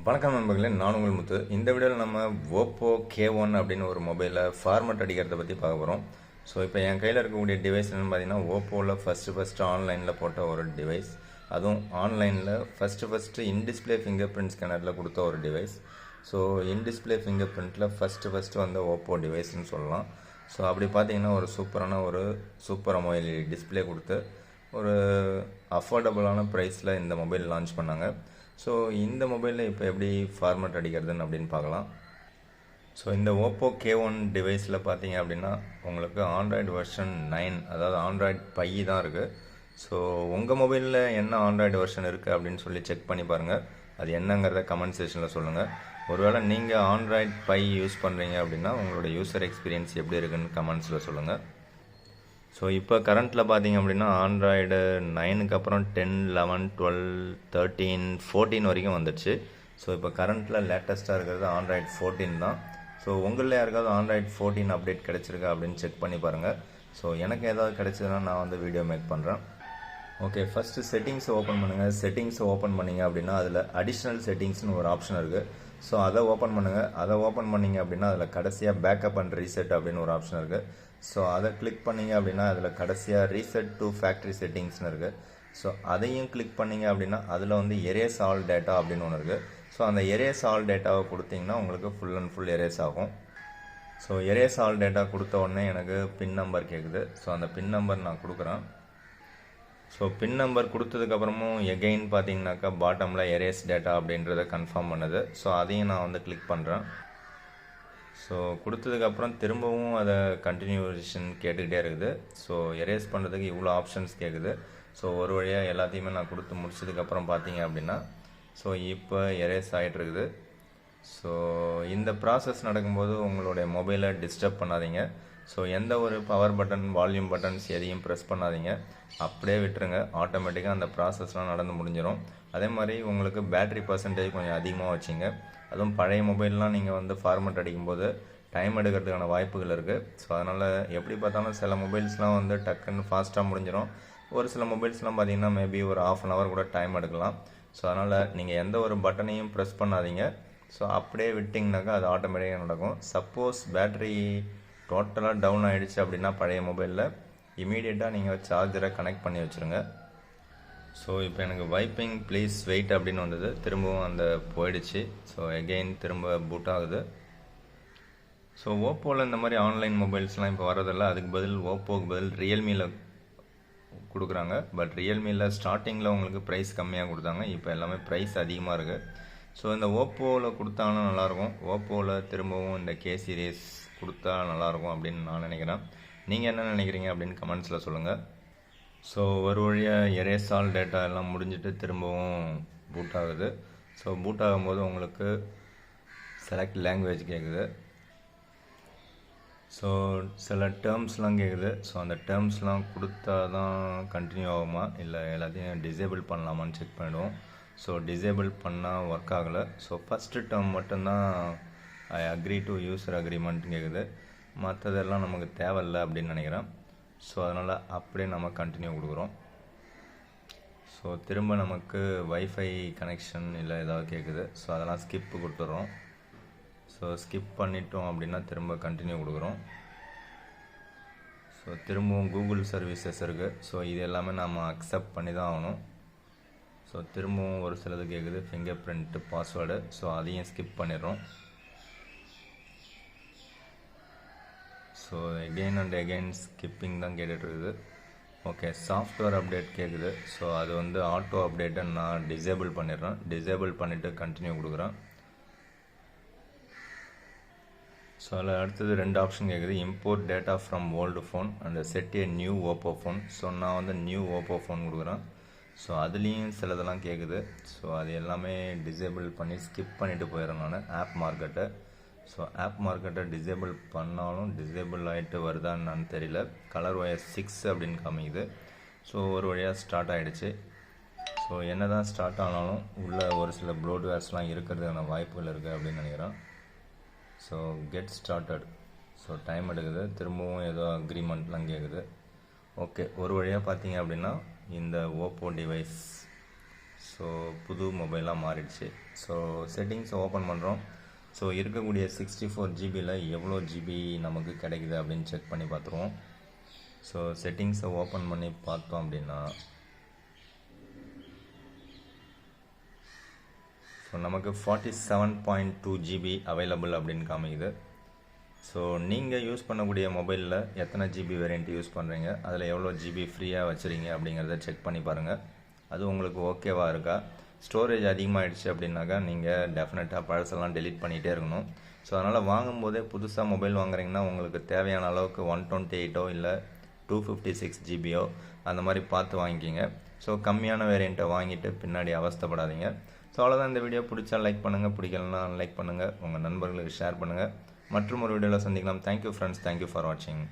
வணக்கம் நண்பர்களே, நான் உங்கள் முத்து. இந்த வீடியோவில் நம்ம ஓப்போ K1 அப்படின்னு ஒரு மொபைலில் ஃபார்மட் அடிக்கிறத பற்றி பார்க்க போகிறோம். ஸோ இப்போ என் கையில் இருக்கக்கூடிய டிவைஸ் என்னென்னு பார்த்தீங்கன்னா, ஓப்போவில் ஃபஸ்ட்டு ஆன்லைனில் போட்ட ஒரு டிவைஸ். அதுவும் ஆன்லைனில் ஃபஸ்ட்டு இன்டிஸ்பிளே ஃபிங்கர் பிரிண்ட் ஸ்கேனரில் கொடுத்த ஒரு டிவைஸ். ஸோ இன்டிஸ்பிளே ஃபிங்கர் பிரிண்ட்டில் ஃபஸ்ட்டு வந்த ஓப்போ டிவைஸ்ன்னு சொல்லலாம். ஸோ அப்படி பார்த்தீங்கன்னா ஒரு சூப்பர் மொபைல் டிஸ்பிளே கொடுத்து ஒரு அஃபோர்டபுளான ப்ரைஸில் இந்த மொபைல் லான்ச் பண்ணாங்க. ஸோ இந்த மொபைலில் இப்போ எப்படி ஃபார்மட் அடிக்கிறதுன்னு அப்படின்னு பார்க்கலாம். ஸோ இந்த ஓப்போ K1 டிவைஸில் பார்த்தீங்க அப்படின்னா உங்களுக்கு ஆண்ட்ராய்டு வெர்ஷன் 9, அதாவது ஆண்ட்ராய்டு பை தான் இருக்குது. ஸோ உங்கள் மொபைலில் என்ன ஆண்ட்ராய்டு வெர்ஷன் இருக்குது அப்படின்னு சொல்லி செக் பண்ணி பாருங்கள். அது என்னங்கிறத கமெண்ட் செக்ஷனில் சொல்லுங்கள். ஒருவேளை நீங்கள் ஆண்ட்ராய்டு பை யூஸ் பண்ணுறீங்க அப்படின்னா உங்களோட யூசர் எக்ஸ்பீரியன்ஸ் எப்படி இருக்குன்னு கமெண்ட்ஸில் சொல்லுங்கள். ஸோ இப்போ கரண்ட்டில் பார்த்தீங்க அப்படின்னா ஆண்ட்ராய்டு 9க்கு அப்புறம் 10, 11, 12, 13, 14 வரைக்கும் வந்துடுச்சு. ஸோ இப்போ கரண்ட்டில் லேட்டஸ்ட்டாக இருக்கிறது ஆண்ட்ராய்டு 14 தான். ஸோ உங்களில் யாருக்காவது ஆண்ட்ராய்டு 14 அப்டேட் கிடச்சிருக்கா அப்படின்னு செக் பண்ணி பாருங்கள். ஸோ எனக்கு ஏதாவது கிடச்சதுன்னா நான் வந்து வீடியோ மேக் பண்ணுறேன். ஓகே, ஃபஸ்ட்டு செட்டிங்ஸை ஓப்பன் பண்ணுங்கள். செட்டிங்ஸை ஓப்பன் பண்ணிங்க அப்படின்னா அதில் அடிஷ்னல் செட்டிங்ஸ்னு ஒரு ஆப்ஷன் இருக்குது. ஸோ அதை ஓப்பன் பண்ணுங்கள். அதை ஓப்பன் பண்ணிங்க அப்படின்னா அதில் கடைசியாக பேக்கப் அண்ட் ரீசெட் அப்படின்னு ஒரு ஆப்ஷன் இருக்குது. ஸோ அதை கிளிக் பண்ணிங்க அப்படின்னா அதில் கடைசியாக ரீசெட் டு ஃபேக்ட்ரி செட்டிங்ஸ்னு இருக்குது. ஸோ அதையும் கிளிக் பண்ணிங்க அப்படின்னா அதில் வந்து எரேஸ் ஆல் டேட்டா அப்படின்னு ஒன்று இருக்குது. ஸோ அந்த எரேஸ் ஆல் டேட்டாவை கொடுத்தீங்கன்னா உங்களுக்கு ஃபுல் அண்ட் ஃபுல் எரேஸ் ஆகும். ஸோ எரேஸ் ஆல் டேட்டா கொடுத்த உடனே எனக்கு பின் நம்பர் கேட்குது. ஸோ அந்த பின் நம்பர் நான் கொடுக்குறேன். ஸோ பின் நம்பர் கொடுத்ததுக்கப்புறமும் எகெயின் பார்த்தீங்கன்னாக்கா பாட்டமில் எரேஸ் டேட்டா அப்படின்றத கன்ஃபார்ம் பண்ணுது. ஸோ அதையும் நான் வந்து கிளிக் பண்ணுறேன். ஸோ கொடுத்ததுக்கப்புறம் திரும்பவும் அதை கண்டினியூஷன் கேட்டுக்கிட்டே இருக்குது. ஸோ எரேஸ் பண்ணுறதுக்கு இவ்வளோ ஆப்ஷன்ஸ் கேட்குது. ஸோ ஒரு வழியாக எல்லாத்தையுமே நான் கொடுத்து முடிச்சதுக்கப்புறம் பார்த்தீங்க அப்படின்னா ஸோ இப்போ எரேஸ் ஆகிட்டுருக்குது. ஸோ இந்த ப்ராசஸ் நடக்கும்போது உங்களுடைய மொபைலை டிஸ்டர்ப் பண்ணாதீங்க. ஸோ எந்த ஒரு பவர் பட்டன், வால்யூம் பட்டன்ஸ் எதையும் ப்ரெஸ் பண்ணாதீங்க, அப்படியே விட்டுருங்க. ஆட்டோமேட்டிக்காக அந்த ப்ராசஸ்லாம் நடந்து முடிஞ்சிடும். அதே மாதிரி உங்களுக்கு பேட்ரி பர்சன்டேஜ் கொஞ்சம் அதிகமாக வச்சுங்க. அதுவும் பழைய மொபைல்லாம் நீங்கள் வந்து ஃபார்மட் அடிக்கும்போது டைம் எடுக்கிறதுக்கான வாய்ப்புகள் இருக்குது. ஸோ அதனால் எப்படி பார்த்தாலும் சில மொபைல்ஸ்லாம் வந்து டக்குன்னு ஃபாஸ்ட்டாக முடிஞ்சிடும். ஒரு சில மொபைல்ஸ்லாம் பார்த்தீங்கன்னா மேபி ஒரு ½ அன் ஹவர் கூட டைம் எடுக்கலாம். ஸோ அதனால் நீங்கள் எந்த ஒரு பட்டனையும் ப்ரெஸ் பண்ணாதீங்க. ஸோ அப்படியே விட்டிங்கனாக்கா அது ஆட்டோமேட்டிக்காக நடக்கும். சப்போஸ் பேட்ரி டோட்டலாக டவுன் ஆகிடுச்சு அப்படின்னா பழைய மொபைலில் இமீடியட்டாக நீங்கள் சார்ஜரை கனெக்ட் பண்ணி வச்சுருங்க. ஸோ இப்போ எனக்கு வைப்பிங் ப்ளீஸ் வெயிட் அப்படின்னு வந்தது. திரும்பவும் அந்த போயிடுச்சு. ஸோ எகெயின் திரும்ப பூட் ஆகுது. ஸோ ஓப்போவில் இந்த மாதிரி ஆன்லைன் மொபைல்ஸ்லாம் இப்போ வரதில்லை. அதுக்கு பதில் ஓப்போக்கு பதில் ரியல்மியில் கொடுக்குறாங்க. பட் ரியல்மியில் ஸ்டார்டிங்கில் உங்களுக்கு ப்ரைஸ் கம்மியாக கொடுத்தாங்க. இப்போ எல்லாமே ப்ரைஸ் அதிகமாக இருக்குது. ஸோ இந்த ஓப்போவில் கொடுத்தாங்கன்னா நல்லாயிருக்கும். ஓப்போவில் திரும்பவும் இந்த K சீரீஸ் கொடுத்தா நல்லாயிருக்கும் அப்படின்னு நான் நினைக்கிறேன். நீங்கள் என்ன நினைக்கிறீங்க அப்படின்னு கமெண்ட்ஸில் சொல்லுங்கள். ஸோ ஒரு வழியாக எரேஸ் ஆல் டேட்டா எல்லாம் முடிஞ்சிட்டு திரும்பவும் பூட் ஆகுது. ஸோ பூட் ஆகும்போது உங்களுக்கு செலக்ட் லாங்குவேஜ் கேட்குது. ஸோ சில டேர்ம்ஸ்லாம் கேட்குது. ஸோ அந்த டேர்ம்ஸ்லாம் கொடுத்தா தான் கண்டினியூ ஆகுமா இல்லை எல்லாத்தையும் டிசேபிள் பண்ணலாமான்னு செக் பண்ணிவிடுவோம். ஸோ டிசேபிள் பண்ணால் ஒர்க் ஆகலை. ஸோ ஃபஸ்ட்டு டேர்ம் மட்டும்தான் I agree to user agreement கேட்குது. மற்றதெல்லாம் நமக்கு தேவையில்லை அப்படின்னு நினைக்கிறேன். ஸோ அதனால் அப்படியே நம்ம கண்டினியூ கொடுக்குறோம். ஸோ திரும்ப நமக்கு வைஃபை கனெக்ஷன் இல்லை ஏதாவது கேட்குது. ஸோ அதெல்லாம் ஸ்கிப்பு கொடுத்துட்றோம். ஸோ ஸ்கிப் பண்ணிட்டோம் அப்படின்னா திரும்ப கண்டினியூ கொடுக்குறோம். ஸோ திரும்பவும் கூகுள் சர்வீசஸ் இருக்குது. ஸோ இது எல்லாமே நம்ம அக்செப்ட் பண்ணி தான் ஆகணும். ஸோ திரும்பவும் ஒரு சிலது கேட்குது, ஃபிங்கர் பிரிண்ட், பாஸ்வேர்டு. ஸோ அதையும் ஸ்கிப் பண்ணிடுறோம். So again and again skipping தான் கேட்டுட்ருக்குது. ஓகே, சாஃப்ட்வேர் அப்டேட் கேட்குது. ஸோ அது வந்து ஆட்டோ அப்டேட்டை நான் டிசேபிள் பண்ணிடுறேன். டிசேபிள் பண்ணிவிட்டு கண்டினியூ கொடுக்குறேன். ஸோ அதில் அடுத்தது 2 ஆப்ஷன் கேட்குது, import data from old phone and set a new Oppo phone. So நான் வந்து நியூ ஓப்போ ஃபோன் கொடுக்குறேன். ஸோ அதுலேயும் சிலதெல்லாம் கேட்குது. ஸோ அது எல்லாமே டிசேபிள் பண்ணி ஸ்கிப் பண்ணிவிட்டு போயிடுறேன் நான் ஆப் மார்க்கெட்டை. ஸோ ஆப் மார்க்கெட்டை டிசேபிள் பண்ணாலும் டிசேபிள் ஆகிட்டு வருதான்னு தெரியல. கலர் ஒயர் 6 அப்படின்னு காமிக்குது. ஸோ ஒரு வழியாக ஸ்டார்ட் ஆகிடுச்சு. ஸோ என்ன தான் ஸ்டார்ட் ஆனாலும் உள்ளே ஒரு சில ப்ளோட்வேர்ஸ்லாம் இருக்கிறதுக்கான வாய்ப்புகள் இருக்குது அப்படின்னு நினைக்கிறேன். So get started. So time எடுக்குது. திரும்பவும் ஏதோ அக்ரிமெண்ட்லாம் கேட்குது. ஓகே, ஒரு வழியாக பார்த்தீங்க அப்படின்னா இந்த ஓப்போ டிவைஸ் ஸோ புது மொபைலாக மாறிடுச்சு. ஸோ செட்டிங்ஸை ஓப்பன் பண்ணுறோம். ஸோ இருக்கக்கூடிய 64 ஜிபியில் எவ்வளோ ஜிபி நமக்கு கிடைக்குது அப்படின்னு செக் பண்ணி பார்த்துருவோம். ஸோ செட்டிங்ஸை ஓப்பன் பண்ணி பார்த்தோம் அப்படின்னா ஸோ நமக்கு 47.2 ஜிபி அவைலபிள் அப்படின்னு காமிக்குது. ஸோ நீங்கள் யூஸ் பண்ணக்கூடிய மொபைலில் எத்தனை ஜிபி வேரியண்ட் யூஸ் பண்ணுறீங்க, அதில் எவ்வளோ ஜிபி ஃப்ரீயாக வச்சுருங்க அப்படிங்கிறத செக் பண்ணி பாருங்கள். அது உங்களுக்கு ஓகேவா இருக்கா? ஸ்டோரேஜ் அதிகமாகிடுச்சு அப்படின்னாக்கா நீங்கள் டெஃபினட்டாக பழசெல்லாம் டெலீட் பண்ணிகிட்டே இருக்கணும். ஸோ அதனால் வாங்கும்போதே புதுசாக மொபைல் வாங்குறீங்கன்னா உங்களுக்கு தேவையான அளவுக்கு 128ஓ இல்லை 256 ஜிபியோ அந்த மாதிரி பார்த்து வாங்கிக்கிங்க. ஸோ கம்மியான வேரியண்ட்டை வாங்கிட்டு பின்னாடி அவஸ்தைப்படாதீங்க. ஸோ அவ்வளோதான். இந்த வீடியோ பிடிச்சா லைக் பண்ணுங்கள், பிடிக்கலன்னா அன்லைக் பண்ணுங்கள், உங்கள் நண்பர்களுக்கு ஷேர் பண்ணுங்கள். மற்றும் ஒரு வீடியோவில் சந்திக்கலாம். தேங்க்யூ ஃப்ரெண்ட்ஸ், தேங்க்யூ ஃபார் வாட்சிங்.